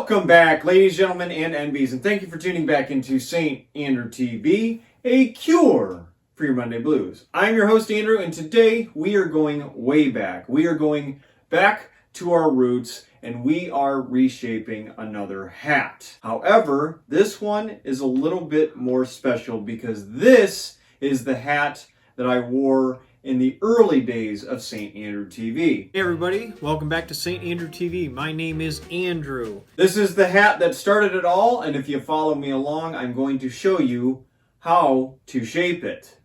Welcome back, ladies, gentlemen, and NBs, and thank you for tuning back into St. Andrew TV, a cure for your Monday blues. I'm your host, Andrew, and today we are going way back. We are going back to our roots, and we are reshaping another hat. However, this one is a little bit more special because this is the hat that I wore in the early days of St. Andrew TV. Hey everybody, welcome back to St. Andrew TV. My name is Andrew. This is the hat that started it all, and if you follow me along, I'm going to show you how to shape it.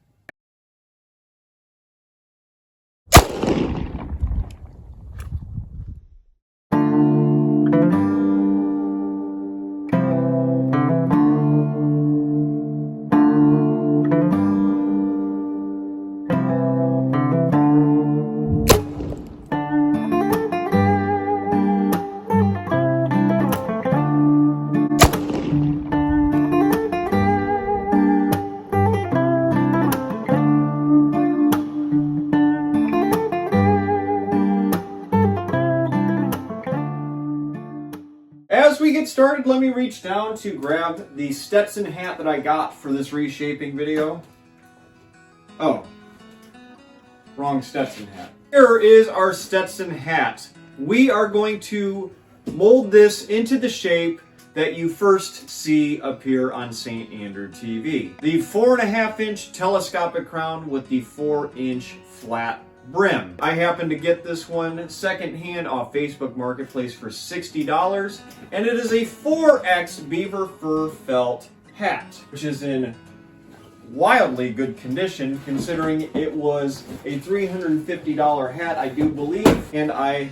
As we get started, let me reach down to grab the Stetson hat that I got for this reshaping video. Oh, wrong Stetson hat. Here is our Stetson hat. We are going to mold this into the shape that you first see appear on St. Andrew TV. The 4.5-inch telescopic crown with the 4-inch flat brim. I happened to get this one secondhand off Facebook Marketplace for $60, and it is a 4X beaver fur felt hat, which is in wildly good condition considering it was a $350 hat, I do believe, and I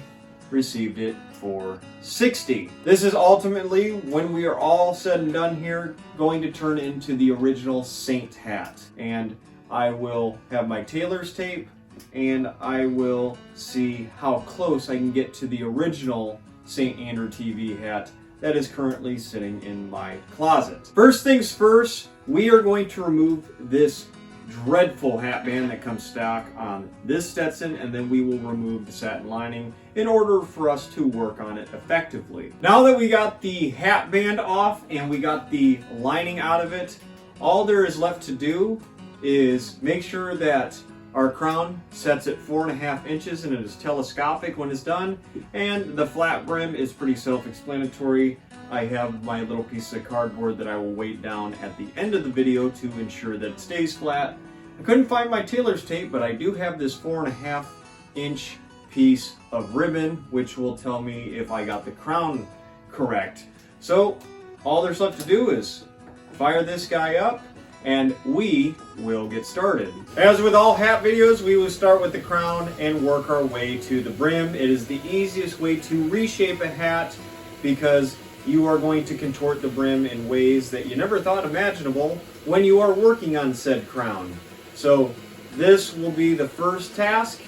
received it for $60. This is ultimately, when we are all said and done here, going to turn into the original Saint hat, and I will have my tailor's tape, and I will see how close I can get to the original St. Andrew TV hat that is currently sitting in my closet. First things first, we are going to remove this dreadful hat band that comes stock on this Stetson, and then we will remove the satin lining in order for us to work on it effectively. Now that we got the hat band off and we got the lining out of it, all there is left to do is make sure that our crown sets at 4.5 inches and it is telescopic when it's done, and the flat brim is pretty self-explanatory. I have my little piece of cardboard that I will weight down at the end of the video to ensure that it stays flat. I couldn't find my tailor's tape, but I do have this 4.5-inch piece of ribbon, which will tell me if I got the crown correct. So all there's left to do is fire this guy up, and we will get started. As with all hat videos, we will start with the crown and work our way to the brim. It is the easiest way to reshape a hat because you are going to contort the brim in ways that you never thought imaginable when you are working on said crown. So this will be the first task.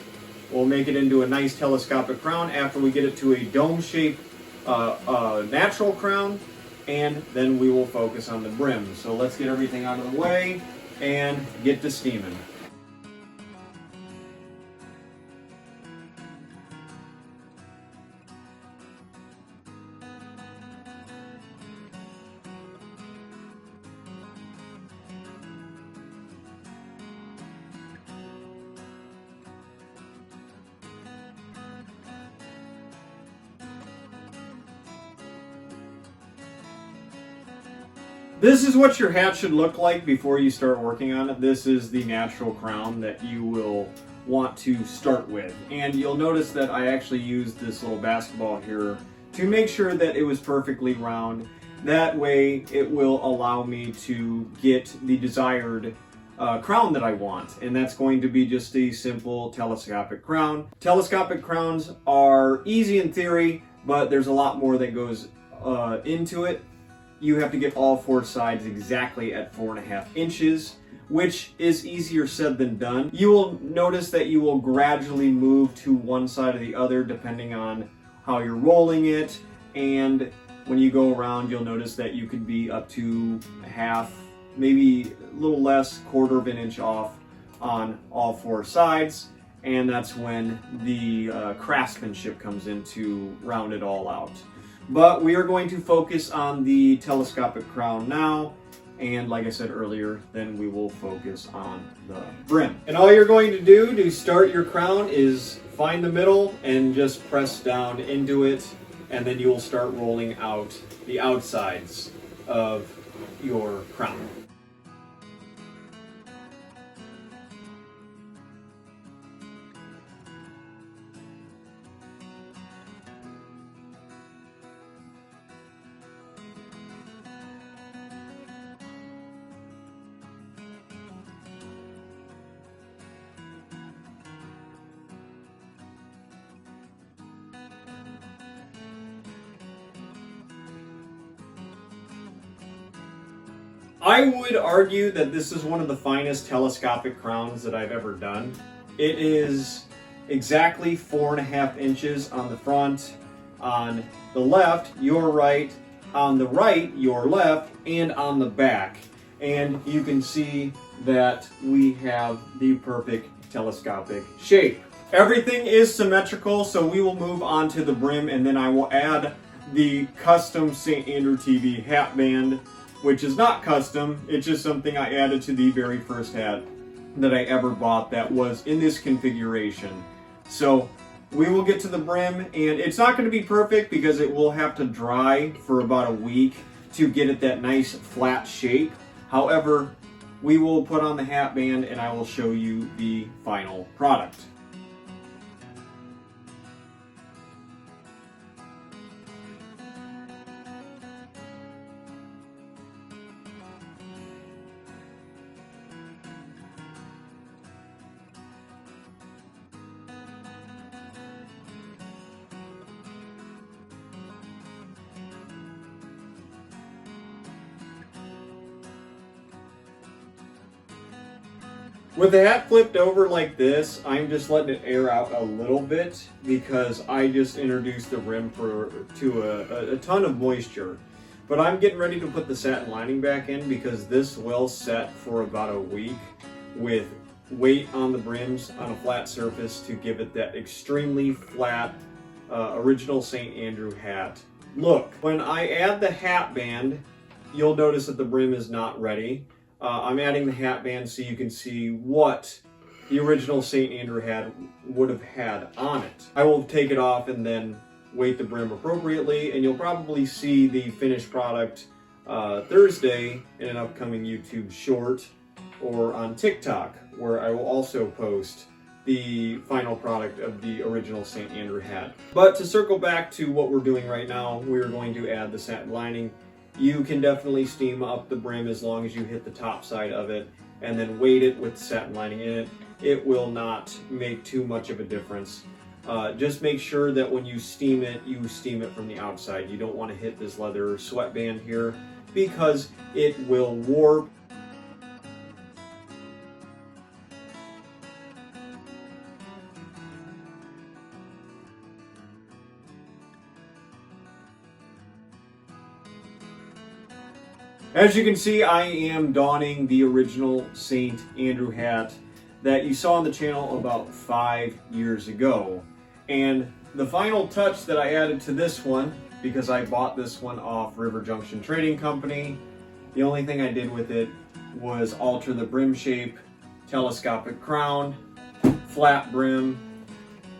We'll make it into a nice telescopic crown after we get it to a dome-shaped natural crown, and then we will focus on the brim. So let's get everything out of the way and get to steaming. This is what your hat should look like before you start working on it. This is the natural crown that you will want to start with. And you'll notice that I actually used this little basketball here to make sure that it was perfectly round. That way it will allow me to get the desired crown that I want. And that's going to be just a simple telescopic crown. Telescopic crowns are easy in theory, but there's a lot more that goes into it. You have to get all 4 sides exactly at 4.5 inches, which is easier said than done. You will notice that you will gradually move to one side or the other depending on how you're rolling it, and when you go around you'll notice that you could be up to half, maybe a little less, 1/4 inch off on all 4 sides, and that's when the craftsmanship comes in to round it all out. But we are going to focus on the telescopic crown now. And like I said earlier, then we will focus on the brim. And all you're going to do to start your crown is find the middle and just press down into it. And then you will start rolling out the outsides of your crown. I would argue that this is one of the finest telescopic crowns that I've ever done. It is exactly 4.5 inches on the front, on the left, your right, on the right, your left, and on the back. And you can see that we have the perfect telescopic shape. Everything is symmetrical, so we will move on to the brim, and then I will add the custom St. Andrew TV hat band, which is not custom, it's just something I added to the very first hat that I ever bought that was in this configuration. So we will get to the brim, and it's not going to be perfect because it will have to dry for about a week to get it that nice flat shape. However, we will put on the hat band and I will show you the final product. With the hat flipped over like this, I'm just letting it air out a little bit because I just introduced the rim to a ton of moisture. But I'm getting ready to put the satin lining back in because this will set for about a week with weight on the brims on a flat surface to give it that extremely flat original St. Andrew hat look. When I add the hat band, you'll notice that the brim is not ready. I'm adding the hat band so you can see what the original St. Andrew hat would have had on it. I will take it off and then weight the brim appropriately, and you'll probably see the finished product Thursday in an upcoming YouTube short or on TikTok, where I will also post the final product of the original St. Andrew hat. But to circle back to what we're doing right now, we're going to add the satin lining. You can definitely steam up the brim as long as you hit the top side of it and then weight it with the satin lining in it. It will not make too much of a difference. Just make sure that when you steam it from the outside. You don't want to hit this leather sweatband here because it will warp. As you can see, I am donning the original St. Andrew hat that you saw on the channel about 5 years ago. And the final touch that I added to this one, because I bought this one off River Junction Trading Company, the only thing I did with it was alter the brim shape, telescopic crown, flat brim,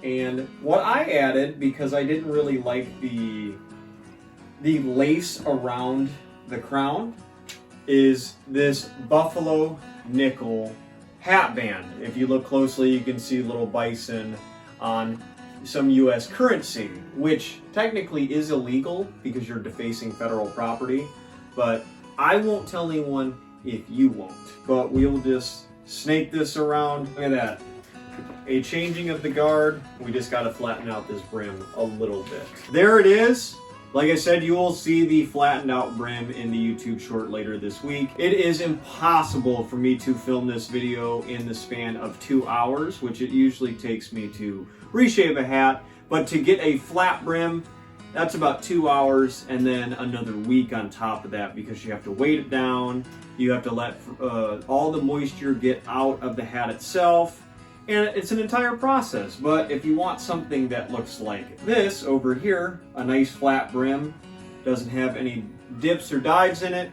and what I added, because I didn't really like the lace around the crown, is this buffalo nickel hat band. If you look closely, you can see little bison on some US currency, which technically is illegal because you're defacing federal property, but I won't tell anyone if you won't. But we'll just snake this around. Look at that. A changing of the guard. We just got to flatten out this brim a little bit. There it is. Like I said, you will see the flattened out brim in the YouTube short later this week. It is impossible for me to film this video in the span of 2 hours, which it usually takes me to reshape a hat. But to get a flat brim, that's about 2 hours and then another week on top of that because you have to weight it down. You have to let all the moisture get out of the hat itself. And it's an entire process, but if you want something that looks like this over here, a nice flat brim, doesn't have any dips or dives in it,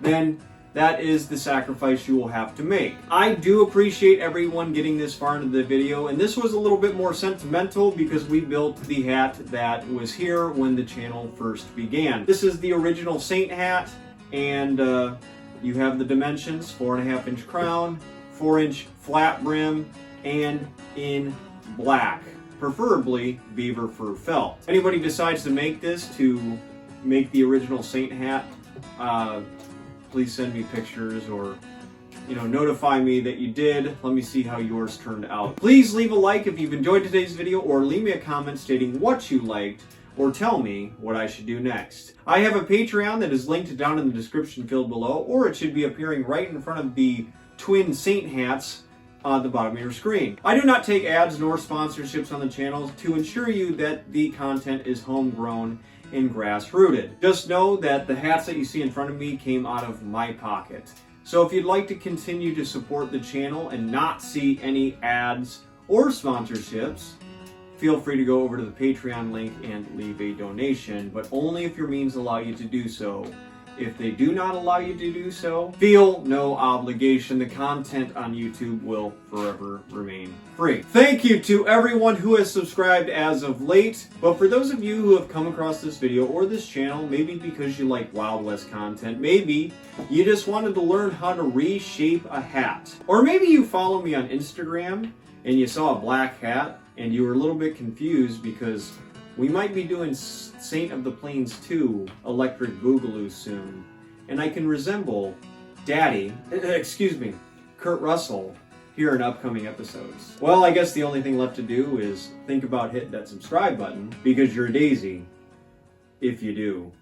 then that is the sacrifice you will have to make. I do appreciate everyone getting this far into the video, and this was a little bit more sentimental because we built the hat that was here when the channel first began. This is the original Saint hat, and you have the dimensions, 4.5-inch crown, 4-inch flat brim, and in black, preferably beaver fur felt. If anybody decides to make this to make the original Saint hat, please send me pictures or notify me that you did. Let me see how yours turned out. Please leave a like if you've enjoyed today's video, or leave me a comment stating what you liked, or tell me what I should do next. I have a Patreon that is linked down in the description field below, or it should be appearing right in front of the twin Saint hats on the bottom of your screen. I do not take ads nor sponsorships on the channel to ensure you that the content is homegrown and grassrooted. Just know that the hats that you see in front of me came out of my pocket. So if you'd like to continue to support the channel and not see any ads or sponsorships, feel free to go over to the Patreon link and leave a donation, but only if your means allow you to do so. If they do not allow you to do so, feel no obligation. The content on YouTube will forever remain free. Thank you to everyone who has subscribed as of late, but for those of you who have come across this video or this channel, maybe because you like Wild West content, maybe you just wanted to learn how to reshape a hat, or maybe you follow me on Instagram and you saw a black hat and you were a little bit confused because we might be doing Saint of the Plains 2 Electric Boogaloo soon, and I can resemble Kurt Russell here in upcoming episodes. Well, I guess the only thing left to do is think about hitting that subscribe button, because you're a daisy if you do.